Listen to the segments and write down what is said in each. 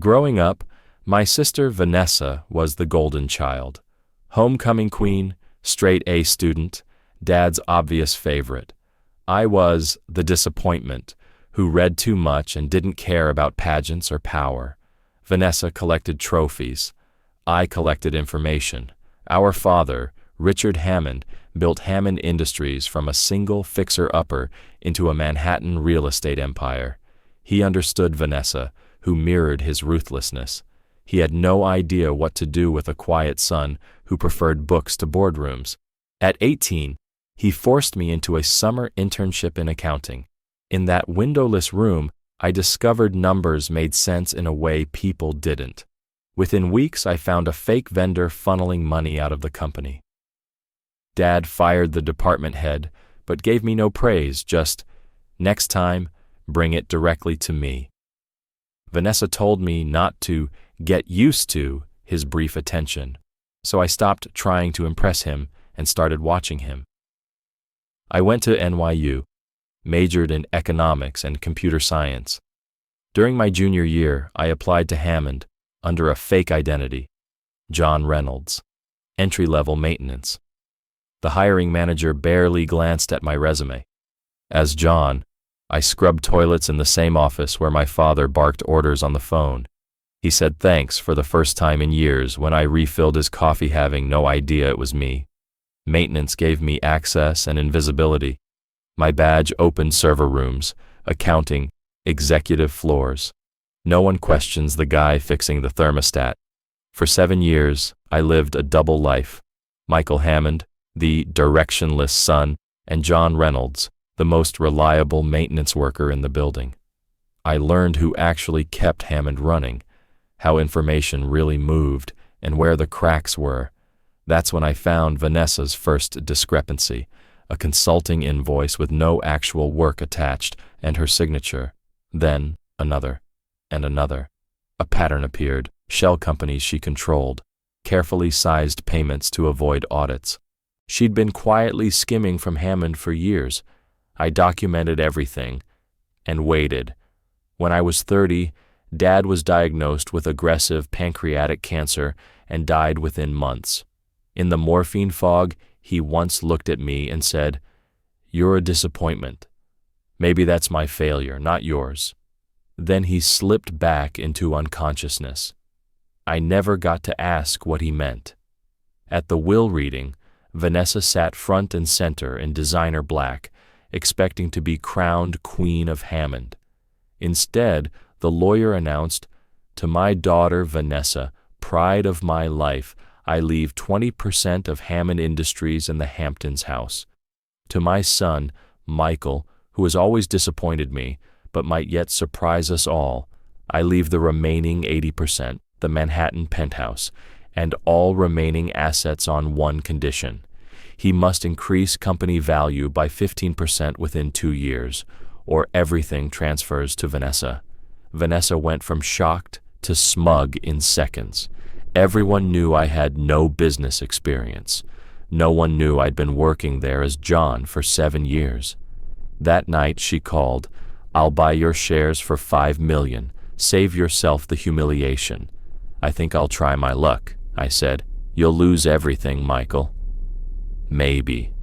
Growing up, my sister Vanessa was the golden child. Homecoming queen, straight A student, Dad's obvious favorite. I was the disappointment, who read too much and didn't care about pageants or power. Vanessa collected trophies. I collected information. Our father, Richard Hammond, built Hammond Industries from a single fixer-upper into a Manhattan real estate empire. He understood Vanessa, who mirrored his ruthlessness. He had no idea what to do with a quiet son who preferred books to boardrooms. At 18, he forced me into a summer internship in accounting. In that windowless room, I discovered numbers made sense in a way people didn't. Within weeks, I found a fake vendor funneling money out of the company. Dad fired the department head, but gave me no praise, just, "Next time, bring it directly to me." Vanessa told me not to get used to his brief attention, so I stopped trying to impress him and started watching him. I went to NYU, majored in economics and computer science. During my junior year, I applied to Hammond under a fake identity, John Reynolds, entry-level maintenance. The hiring manager barely glanced at my resume. As John, I scrubbed toilets in the same office where my father barked orders on the phone. He said thanks for the first time in years when I refilled his coffee, having no idea it was me. Maintenance gave me access and invisibility. My badge opened server rooms, accounting, executive floors. No one questions the guy fixing the thermostat. For 7 years, I lived a double life. Michael Hammond, the directionless son, and John Reynolds, the most reliable maintenance worker in the building. I learned who actually kept Hammond running, how information really moved, and where the cracks were. That's when I found Vanessa's first discrepancy, a consulting invoice with no actual work attached and her signature. Then another, and another. A pattern appeared. Shell companies she controlled, carefully sized payments to avoid audits. She'd been quietly skimming from Hammond for years. I documented everything and waited. When I was 30, Dad was diagnosed with aggressive pancreatic cancer and died within months. In the morphine fog, he once looked at me and said, "You're a disappointment. Maybe that's my failure, not yours." Then he slipped back into unconsciousness. I never got to ask what he meant. At the will reading, Vanessa sat front and center in designer black, expecting to be crowned Queen of Hammond. Instead, the lawyer announced, "To my daughter Vanessa, pride of my life, I leave 20% of Hammond Industries in the Hamptons house. To my son, Michael, who has always disappointed me, but might yet surprise us all, I leave the remaining 80%, the Manhattan penthouse, and all remaining assets on one condition. He must increase company value by 15% within 2 years, or everything transfers to Vanessa." Vanessa went from shocked to smug in seconds. Everyone knew I had no business experience. No one knew I'd been working there as John for 7 years. That night she called, "I'll buy your shares for $5 million. Save yourself the humiliation." "I think I'll try my luck," I said. "You'll lose everything, Michael." Maybe.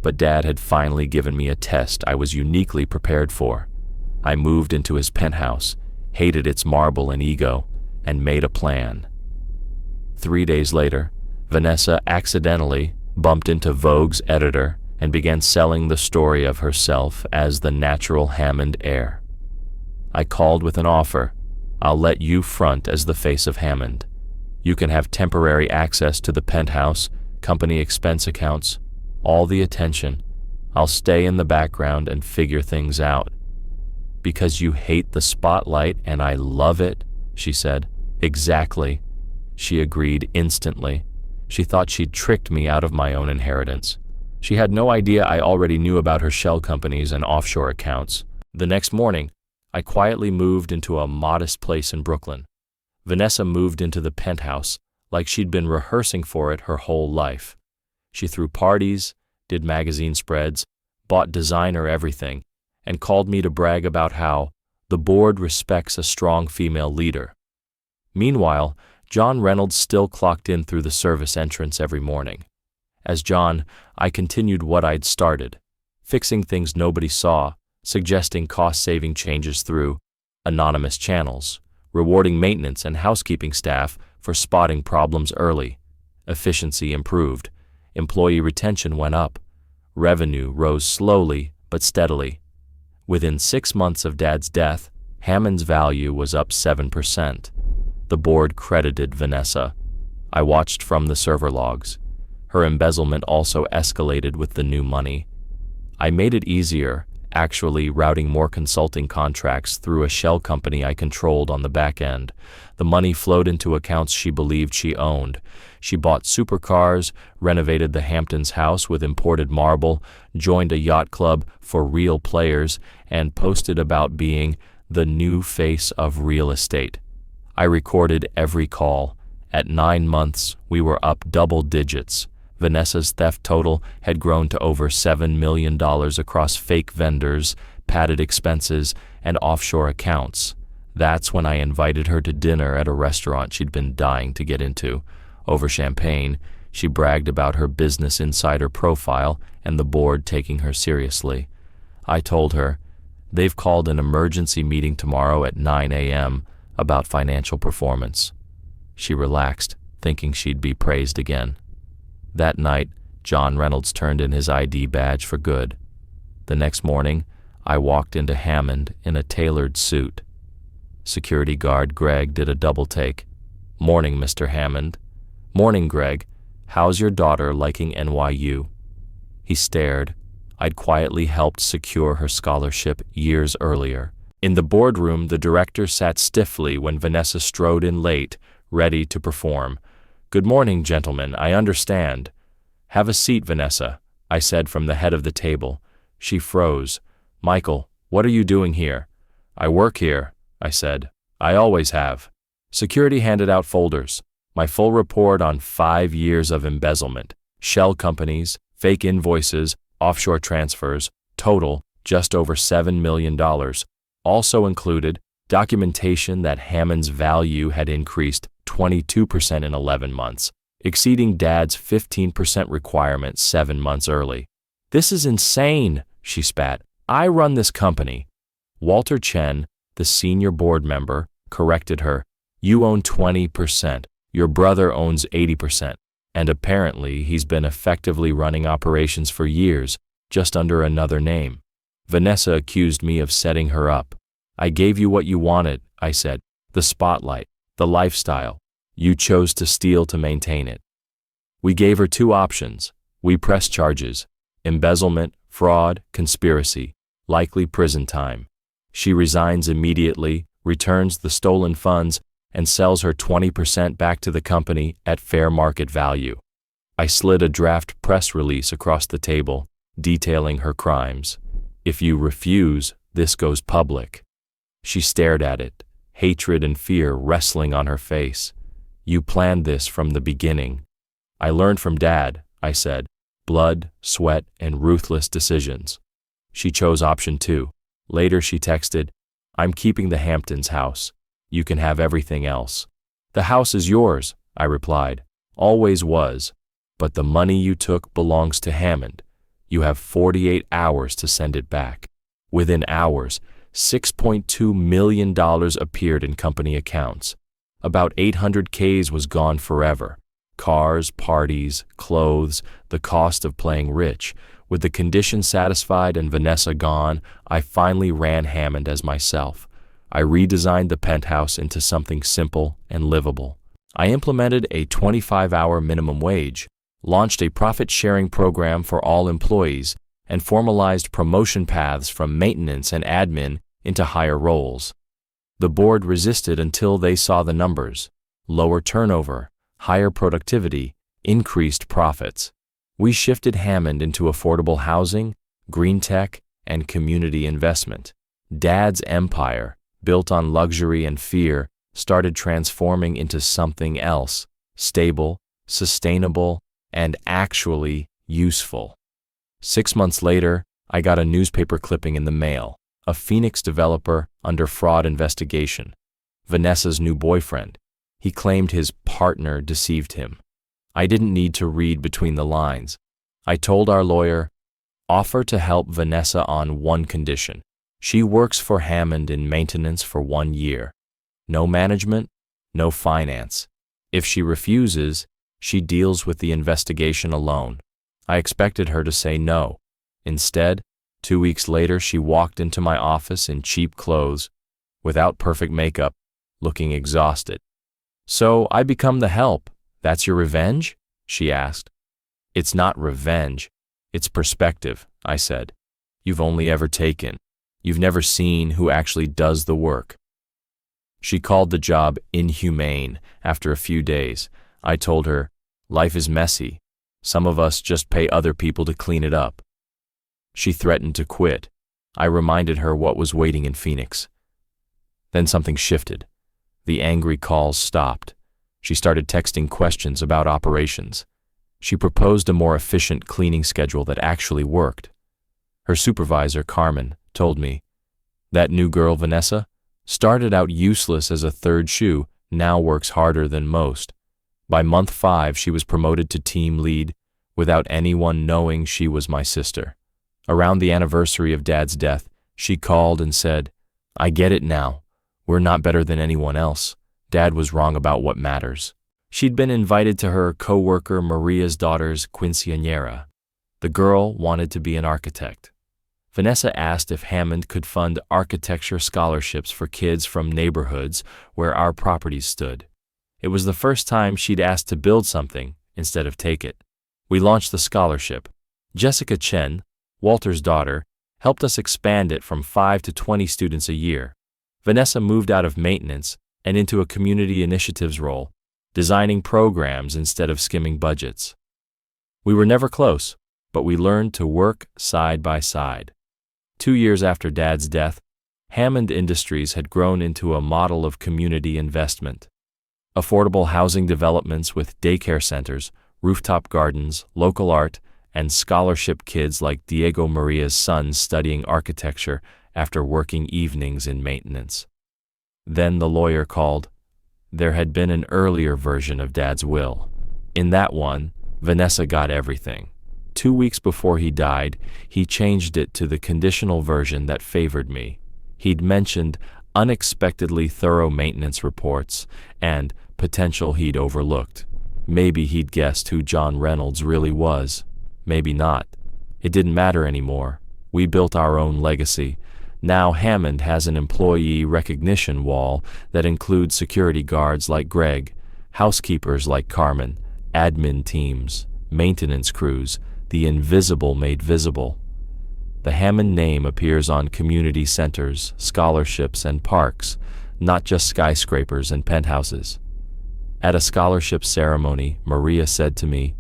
But Dad had finally given me a test I was uniquely prepared for. I moved into his penthouse, hated its marble and ego, and made a plan. 3 days later, Vanessa accidentally bumped into Vogue's editor and began selling the story of herself as the natural Hammond heir. I called with an offer. "I'll let you front as the face of Hammond. You can have temporary access to the penthouse, company expense accounts, all the attention. I'll stay in the background and figure things out." "Because you hate the spotlight and I love it," she said. "Exactly." She agreed instantly. She thought she'd tricked me out of my own inheritance. She had no idea I already knew about her shell companies and offshore accounts. The next morning, I quietly moved into a modest place in Brooklyn. Vanessa moved into the penthouse like she'd been rehearsing for it her whole life. She threw parties, did magazine spreads, bought designer everything, and called me to brag about how the board respects a strong female leader. Meanwhile, John Reynolds still clocked in through the service entrance every morning. As John, I continued what I'd started, fixing things nobody saw, suggesting cost-saving changes through anonymous channels, rewarding maintenance and housekeeping staff for spotting problems early. Efficiency improved, employee retention went up, revenue rose slowly but steadily. Within 6 months of Dad's death, Hammond's value was up 7%. The board credited Vanessa. I watched from the server logs. Her embezzlement also escalated with the new money. I made it easier, actually routing more consulting contracts through a shell company I controlled on the back end. The money flowed into accounts she believed she owned. She bought supercars, renovated the Hamptons house with imported marble, joined a yacht club for real players, and posted about being the new face of real estate. I recorded every call. At 9 months, we were up double digits. Vanessa's theft total had grown to over $7 million across fake vendors, padded expenses, and offshore accounts. That's when I invited her to dinner at a restaurant she'd been dying to get into. Over champagne, she bragged about her Business Insider profile and the board taking her seriously. I told her, "They've called an emergency meeting tomorrow at 9 a.m. about financial performance." She relaxed, thinking she'd be praised again. That night, John Reynolds turned in his ID badge for good. The next morning, I walked into Hammond in a tailored suit. Security guard Greg did a double take. "Morning, Mr. Hammond." "Morning, Greg. How's your daughter liking NYU?" He stared. I'd quietly helped secure her scholarship years earlier. In the boardroom, the director sat stiffly when Vanessa strode in late, ready to perform. "Good morning, gentlemen, I understand." "Have a seat, Vanessa," I said from the head of the table. She froze. "Michael, what are you doing here?" "I work here," I said. "I always have." Security handed out folders. My full report on 5 years of embezzlement, shell companies, fake invoices, offshore transfers, total just over $7 million. Also included documentation that Hammond's value had increased 22% in 11 months, exceeding Dad's 15% requirement 7 months early. "This is insane," she spat. "I run this company." Walter Chen, the senior board member, corrected her. "You own 20%. Your brother owns 80%. And apparently he's been effectively running operations for years, just under another name." Vanessa accused me of setting her up. "I gave you what you wanted," I said. "The spotlight, the lifestyle. You chose to steal to maintain it." We gave her 2 options. We pressed charges: embezzlement, fraud, conspiracy, likely prison time. She resigns immediately, returns the stolen funds, and sells her 20% back to the company at fair market value. I slid a draft press release across the table, detailing her crimes. "If you refuse, this goes public." She stared at it, hatred and fear wrestling on her face. "You planned this from the beginning." "I learned from Dad," I said. "Blood, sweat, and ruthless decisions." She chose option 2. Later she texted, "I'm keeping the Hamptons house. You can have everything else." "The house is yours," I replied. "Always was. But the money you took belongs to Hammond. You have 48 hours to send it back." Within hours, $6.2 million appeared in company accounts. About 800Ks was gone forever. Cars, parties, clothes, the cost of playing rich. With the conditions satisfied and Vanessa gone, I finally ran Hammond as myself. I redesigned the penthouse into something simple and livable. I implemented a 25-hour minimum wage, launched a profit-sharing program for all employees, and formalized promotion paths from maintenance and admin into higher roles. The board resisted until they saw the numbers: lower turnover, higher productivity, increased profits. We shifted Hammond into affordable housing, green tech, and community investment. Dad's empire, built on luxury and fear, started transforming into something else: stable, sustainable, and actually useful. 6 months later, I got a newspaper clipping in the mail: a Phoenix developer under fraud investigation. Vanessa's new boyfriend. He claimed his partner deceived him. I didn't need to read between the lines. I told our lawyer, offer to help Vanessa on one condition. She works for Hammond in maintenance for 1 year. No management, no finance. If she refuses, she deals with the investigation alone. I expected her to say no. Instead, 2 weeks later, she walked into my office in cheap clothes, without perfect makeup, looking exhausted. So I become the help. That's your revenge? She asked. It's not revenge. It's perspective, I said. You've only ever taken. You've never seen who actually does the work. She called the job inhumane after a few days. I told her, life is messy. Some of us just pay other people to clean it up. She threatened to quit. I reminded her what was waiting in Phoenix. Then something shifted. The angry calls stopped. She started texting questions about operations. She proposed a more efficient cleaning schedule that actually worked. Her supervisor, Carmen, told me, that new girl, Vanessa, started out useless as a third shoe, now works harder than most. By month 5, she was promoted to team lead without anyone knowing she was my sister. Around the anniversary of Dad's death, she called and said, I get it now. We're not better than anyone else. Dad was wrong about what matters. She'd been invited to her co-worker Maria's daughter's quinceañera. The girl wanted to be an architect. Vanessa asked if Hammond could fund architecture scholarships for kids from neighborhoods where our properties stood. It was the first time she'd asked to build something instead of take it. We launched the scholarship. Jessica Chen, Walter's daughter, helped us expand it from 5 to 20 students a year. Vanessa moved out of maintenance and into a community initiatives role, designing programs instead of skimming budgets. We were never close, but we learned to work side by side. 2 years after Dad's death, Hammond Industries had grown into a model of community investment. Affordable housing developments with daycare centers, rooftop gardens, local art, and scholarship kids like Diego Maria's son studying architecture after working evenings in maintenance. Then the lawyer called. There had been an earlier version of Dad's will. In that one, Vanessa got everything. 2 weeks before he died, he changed it to the conditional version that favored me. He'd mentioned unexpectedly thorough maintenance reports and potential he'd overlooked. Maybe he'd guessed who John Reynolds really was. Maybe not. It didn't matter anymore. We built our own legacy. Now Hammond has an employee recognition wall that includes security guards like Greg, housekeepers like Carmen, admin teams, maintenance crews, the invisible made visible. The Hammond name appears on community centers, scholarships, and parks, not just skyscrapers and penthouses. At a scholarship ceremony, Maria said to me,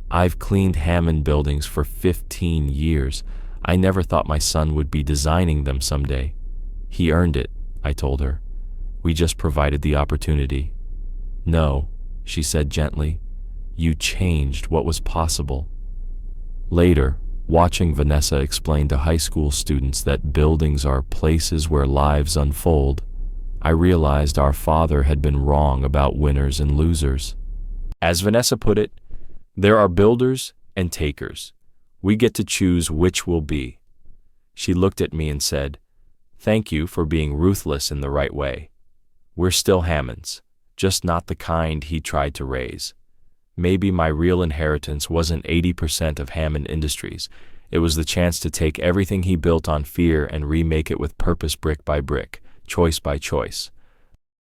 I've cleaned Hammond buildings for 15 years. I never thought my son would be designing them someday. He earned it, I told her. We just provided the opportunity. No, she said gently. You changed what was possible. Later, watching Vanessa explain to high school students that buildings are places where lives unfold, I realized our father had been wrong about winners and losers. As Vanessa put it, there are builders and takers. We get to choose which we'll be. She looked at me and said, Thank you for being ruthless in the right way. We're still Hammonds, just not the kind he tried to raise. Maybe my real inheritance wasn't 80% of Hammond Industries. It was the chance to take everything he built on fear and remake it with purpose brick by brick, choice by choice.